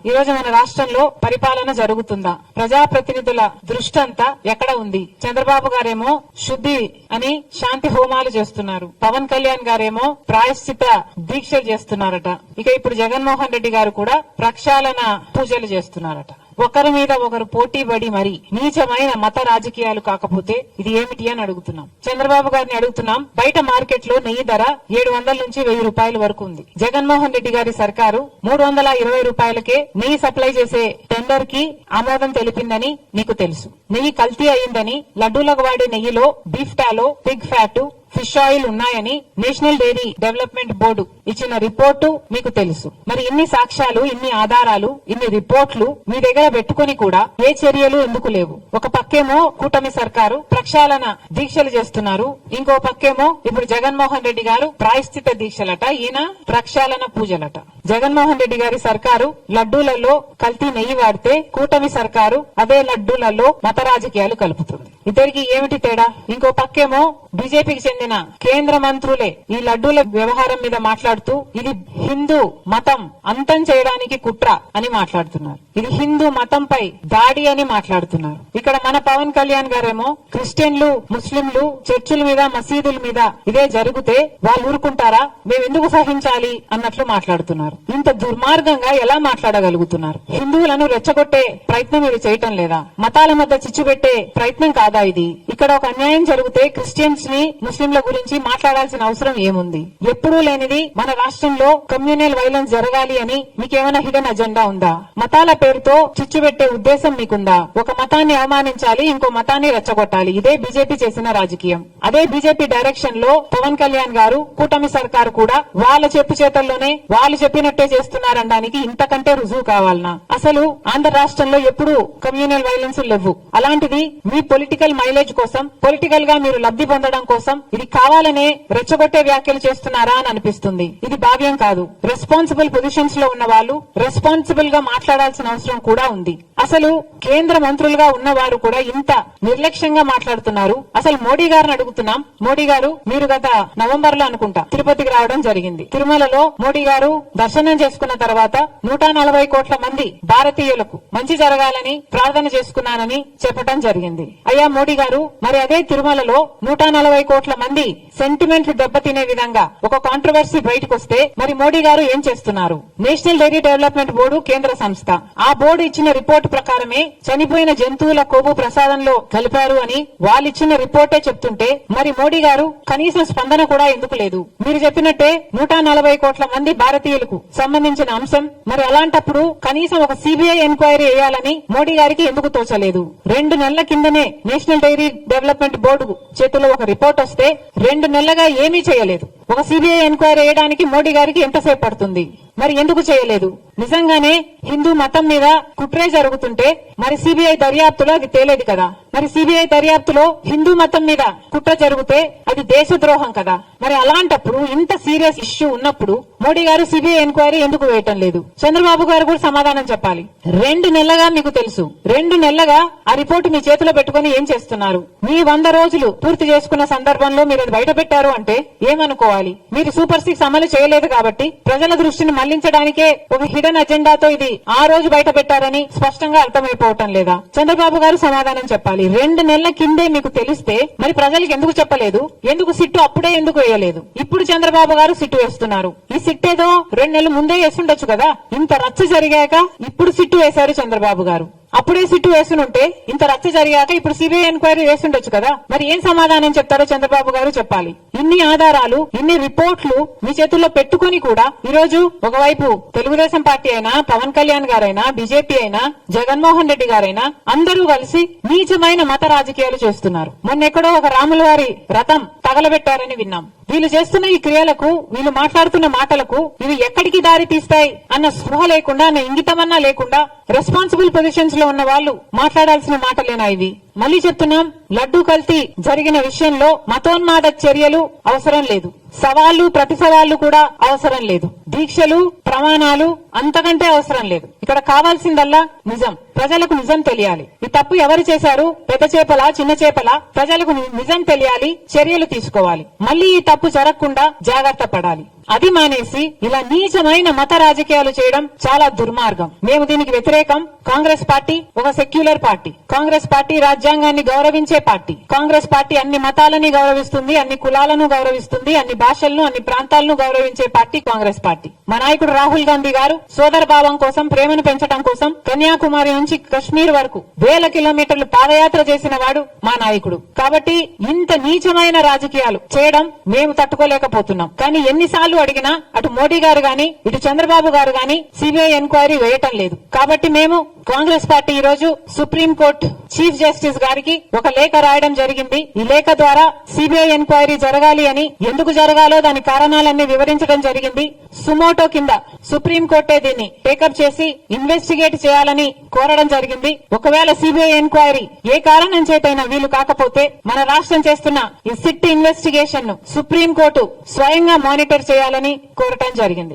ఈ రోజు మన రాష్ట్రంలో పరిపాలన జరుగుతుందా? ప్రజాప్రతినిధుల దృష్టి అంతా ఎక్కడ ఉంది? చంద్రబాబు గారేమో శుద్ధి అని శాంతి హోమాలు చేస్తున్నారు. పవన్ కళ్యాణ్ గారేమో ప్రాయశ్చిత దీక్షలు చేస్తున్నారట. ఇక ఇప్పుడు జగన్మోహన్ రెడ్డి గారు కూడా ప్రక్షాళన పూజలు చేస్తున్నారట. ఒకరి మీద ఒకరు పోటీ పడి మరి నీచమైన మత రాజకీయాలు కాకపోతే ఇది ఏమిటి అని అడుగుతున్నాం. చంద్రబాబు గారిని అడుగుతున్నాం. బయట మార్కెట్ లో నెయ్యి ధర 700 నుంచి 1000 రూపాయల వరకు ఉంది. జగన్మోహన్ రెడ్డి గారి సర్కారు 320 రూపాయలకే నెయ్యి సప్లై చేసే టెండర్ కి ఆమోదం తెలిపిందని నీకు తెలుసు. నెయ్యి కల్తీ అయిందని, లడ్డూలకు వాడే నెయ్యిలో beef టాలో, Pig fat, fish oil ఉన్నాయని నేషనల్ డైరీ డెవలప్మెంట్ బోర్డు ఇచ్చిన రిపోర్టు మీకు తెలుసు. మరి ఇన్ని సాక్ష్యాలు, ఇన్ని ఆధారాలు, ఇన్ని రిపోర్ట్లు మీ దగ్గర పెట్టుకుని కూడా ఏ చర్యలు ఎందుకు లేవు? ఒక పక్కేమో కూటమి సర్కారు ప్రక్షాళన దీక్షలు చేస్తున్నారు, ఇంకో పక్కేమో ఇప్పుడు జగన్మోహన్ రెడ్డి గారు ప్రాయశ్చిత దీక్షలట, ఈయన ప్రక్షాళన పూజలట. జగన్మోహన్ రెడ్డి గారి సర్కారు లడ్డూలలో కల్తీ నెయ్యి వాడితే కూటమి సర్కారు అదే లడ్డూలలో మత రాజకీయాలు కలుపుతుంది. ఇద్దరికి ఏమిటి తేడా? ఇంకో పక్కేమో బీజేపీకి చెందిన కేంద్ర మంత్రులే ఈ లడ్డూల వ్యవహారం మీద మాట్లాడుతూ ఇది హిందూ మతం అంతం చేయడానికి కుట్ర అని మాట్లాడుతున్నారు. ఇది హిందూ మతంపై దాడి అని మాట్లాడుతున్నారు. ఇక్కడ మన పవన్ కళ్యాణ్ గారేమో క్రిస్టియన్లు, ముస్లింలు చర్చిల మీద, మసీదుల మీద ఇదే జరిగితే వాళ్ళు ఊరుకుంటారా, మేము ఎందుకు సహించాలి అన్నట్లు మాట్లాడుతున్నారు. ఇంత దుర్మార్గంగా ఎలా మాట్లాడగలుగుతున్నారు? హిందువులను రెచ్చగొట్టే ప్రయత్నం మీరు చేయటం లేదా? మతాల మధ్య చిచ్చు పెట్టే ప్రయత్నం కాదా ఇది? ఇక్కడ ఒక అన్యాయం జరిగితే క్రిస్టియన్స్ ని, ముస్లింల గురించి మాట్లాడాల్సిన అవసరం ఏముంది? ఎప్పుడూ లేనిది మన రాష్ట్రంలో కమ్యూనల్ వైలెన్స్ జరగాలి అని మీకేమైనా హిడెన్ అజెండా ఉందా? మతాల పేరుతో చిచ్చు పెట్టే ఉద్దేశం మీకుందా? ఒక మతాన్ని అవమానించాలి, ఇంకో మతాన్ని రెచ్చగొట్టాలి. ఇదే బీజేపీ చేసిన రాజకీయం. అదే బీజేపీ డైరెక్షన్ లో పవన్ కళ్యాణ్ గారు, కూటమి సర్కారు కూడా వాళ్ళ చెప్పు చేతల్లోనే వాళ్ళు చెప్పినట్టే చేస్తున్నారనడానికి ఇంతకంటే రుజువు కావాలనా? అసలు ఆంధ్ర రాష్ట్రంలో ఎప్పుడు కమ్యూనల్ వైలెన్స్ లేవు. అలాంటిది మీ పొలిటికల్ మైలేజ్ కోసం, పొలిటికల్ గా మీరు లబ్ధి పొందడం కోసం ఇది కావాలనే రెచ్చగొట్టే వ్యాఖ్యలు చేస్తున్నారా అని అనిపిస్తుంది. ఇది భావ్యం కాదు. రెస్పాన్సిబుల్ పొజిషన్స్ లో ఉన్న వాళ్ళు రెస్పాన్సిబుల్ గా మాట్లాడాల్సిన అవసరం కూడా ఉంది. అసలు కేంద్ర మంత్రులుగా ఉన్నవారు కూడా ఇంత నిర్లక్ష్యంగా మాట్లాడుతున్నారు. అసలు మోడీ గారిని అడుగుతున్నాం. మోడీ గారు, మీరు గత నవంబర్ లో అనుకుంటా తిరుపతికి రావడం జరిగింది. తిరుమలలో మోడీ గారు దర్శనం చేసుకున్న తర్వాత 140 కోట్ల మంది భారతీయులకు మంచి జరగాలని ప్రార్థన చేసుకున్నానని చెప్పడం జరిగింది. అయ్యా మోడీ గారు, మరి అదే తిరుమలలో 140 కోట్ల మంది సెంటిమెంట్లు దెబ్బతినే విధంగా ఒక కాంట్రవర్సీ బయటకు వస్తే మరి మోడీ గారు ఏం చేస్తున్నారు? నేషనల్ డైరీ డెవలప్మెంట్ బోర్డు కేంద్ర సంస్థ. ఆ బోర్డు ఇచ్చిన రిపోర్టు ప్రకారమే చనిపోయిన జంతువుల కొవ్వు ప్రసాదంలో కలిపారు అని వాళ్ళిచ్చిన రిపోర్టే చెప్తుంటే మరి మోడీ గారు కనీసం స్పందన కూడా ఎందుకు లేదు? మీరు చెప్పినట్టే 140 కోట్ల మంది భారతీయులకు సంబంధించిన అంశం. మరి అలాంటప్పుడు కనీసం ఒక సిబిఐ ఎంక్వైరీ వేయాలని మోడీ గారికి ఎందుకు తోచలేదు? 2 నెలల కిందనే నేషనల్ డైరీ డెవలప్మెంట్ బోర్డు చేతిలో ఒక రిపోర్ట్ వస్తే 2 నెలలుగా ఏమీ చేయలేదు. ఒక సిబిఐ ఎంక్వైరీ వేయడానికి మోడీ గారికి ఎంతసేపు పడుతుంది? మరి ఎందుకు చేయలేదు? నిజంగానే హిందూ మతం మీద కుట్రే జరుగుతుంటే మరి సిబిఐ దర్యాప్తులో అది తేలేదు కదా? మరి సిబిఐ దర్యాప్తులో హిందూ మతం మీద కుట్ర జరిగితే అది దేశద్రోహం కదా? మరి అలాంటప్పుడు ఇంత సీరియస్ ఇష్యూ ఉన్నప్పుడు మోడీ గారు సిబిఐ ఎంక్వైరీ ఎందుకు వేయటం లేదు? చంద్రబాబు గారు కూడా సమాధానం చెప్పాలి. 2 నెలలుగా మీకు తెలుసు. 2 నెలలుగా ఆ రిపోర్టు మీ చేతిలో పెట్టుకుని ఏం చేస్తున్నారు? మీ 100 రోజులు పూర్తి చేసుకున్న సందర్భంలో మీరు అది బయట పెట్టారు అంటే ఏమనుకోవాలి? మీరు సూపర్ 6 అమలు చేయలేదు కాబట్టి ప్రజల దృష్టిని మళ్లించడానికే ఒక హిడెన్ అజెండాతో ఇది ఆ రోజు బయట పెట్టారని స్పష్టంగా అర్థమైపోవటం లేదా? చంద్రబాబు గారు సమాధానం చెప్పాలి. 2 నెలల కిందే మీకు తెలిస్తే మరి ప్రజలకు ఎందుకు చెప్పలేదు? ఎందుకు సిట్టు అప్పుడే ఎందుకు వేయలేదు? ఇప్పుడు చంద్రబాబు గారు సిట్టు వేస్తున్నారు. ఈ సిట్ ఏదో 2 నెలలు ముందే వేస్తుండొచ్చు కదా? ఇంత రచ్చ జరిగాక ఇప్పుడు సిట్టు వేశారు చంద్రబాబు గారు. అప్పుడే సిట్టు వేసునుంటే ఇంత రచ్చ జరిగాక ఇప్పుడు సిబిఐ ఎంక్వైరీ వేస్తుండొచ్చు కదా? మరి ఏం సమాధానం చెప్తారో చంద్రబాబు గారు చెప్పాలి. ఇన్ని ఆధారాలు, ఇన్ని రిపోర్ట్లు మీ చేతుల్లో పెట్టుకుని కూడా ఈ రోజు ఒకవైపు తెలుగుదేశం పార్టీ అయినా, పవన్ కళ్యాణ్ గారైనా, బీజేపీ అయినా, జగన్మోహన్ రెడ్డి గారైనా అందరూ కలిసి నీచమైన మత రాజకీయాలు చేస్తున్నారు. మొన్నెక్కడో ఒక రాముల వారి రథం తగలబెట్టారని విన్నాం. వీళ్ళు చేస్తున్న ఈ క్రియలకు, వీళ్ళు మాట్లాడుతున్న మాటలకు ఇవి ఎక్కడికి దారి తీస్తాయి అన్న స్పృహ లేకుండా, అన్న ఇంగితమన్నా లేకుండా రెస్పాన్సిబుల్ పొజిషన్స్ లో ఉన్న వాళ్ళు మాట్లాడాల్సిన మాటలేనా ఇవి? మళ్లీ చెప్తున్నాం, లడ్డూ కల్తీ జరిగిన విషయంలో మతోన్మాద చర్యలు అవసరం లేదు. సవాళ్లు, ప్రతి సవాళ్లు కూడా అవసరం లేదు. దీక్షలు, ప్రమాణాలు అంతకంటే అవసరం లేదు. ఇక్కడ కావాల్సిందల్లా నిజం. ప్రజలకు నిజం తెలియాలి. ఈ తప్పు ఎవరు చేశారు, పెద్ద చేపల, చిన్న చేపల, ప్రజలకు నిజం తెలియాలి, చర్యలు తీసుకోవాలి. మళ్లీ ఈ తప్పు జరగకుండా జాగ్రత్త పడాలి. అది మానేసి ఇలా నీచమైన మత రాజకీయాలు చేయడం చాలా దుర్మార్గం. మేము దీనికి వ్యతిరేకం. కాంగ్రెస్ పార్టీ ఒక సెక్యులర్ పార్టీ. కాంగ్రెస్ పార్టీ రాజ్యాంగాన్ని గౌరవించే పార్టీ. కాంగ్రెస్ పార్టీ అన్ని మతాలని గౌరవిస్తుంది, అన్ని కులాలను గౌరవిస్తుంది, అన్ని భాషలను, అన్ని ప్రాంతాలను గౌరవించే పార్టీ కాంగ్రెస్ పార్టీ. మా నాయకుడు రాహుల్ గాంధీ గారు సోదర భావం కోసం, ప్రేమను పెంచడం కోసం కన్యాకుమారి నుంచి కశ్మీర్ వరకు వేల కిలోమీటర్లు పాదయాత్ర చేసిన వాడు మా నాయకుడు. కాబట్టి ఇంత నీచమైన రాజకీయాలు చేయడం మేము తట్టుకోలేకపోతున్నాం. కానీ ఎన్నిసార్లు అడిగినా అటు మోడీ గారు గాని ఇటు చంద్రబాబు గారు గాని సిబిఐ ఎంక్వైరీ వేయటం లేదు. కాబట్టి మేము కాంగ్రెస్ పార్టీ ఈ రోజు సుప్రీంకోర్టు చీఫ్ జస్టిస్ గారికి ఒక లేఖ రాయడం జరిగింది. ఈ లేఖ ద్వారా సిబిఐ ఎంక్వైరీ జరగాలి అని, ఎందుకు జరగాలో దాని కారణాలన్నీ వివరించడం జరిగింది. సుమోటో కింద సుప్రీంకోర్టే దీన్ని టేకప్ చేసి ఇన్వెస్టిగేట్ చేయాలని కోరడం జరిగింది. ఒకవేళ సిబిఐ ఎంక్వైరీ ఏ కారణం చేతైనా వీలు కాకపోతే మన రాష్ట్రం చేస్తున్న ఈ సిట్ ఇన్వెస్టిగేషన్ ను సుప్రీంకోర్టు స్వయంగా మానిటర్ చేయాలని కోరటం జరిగింది.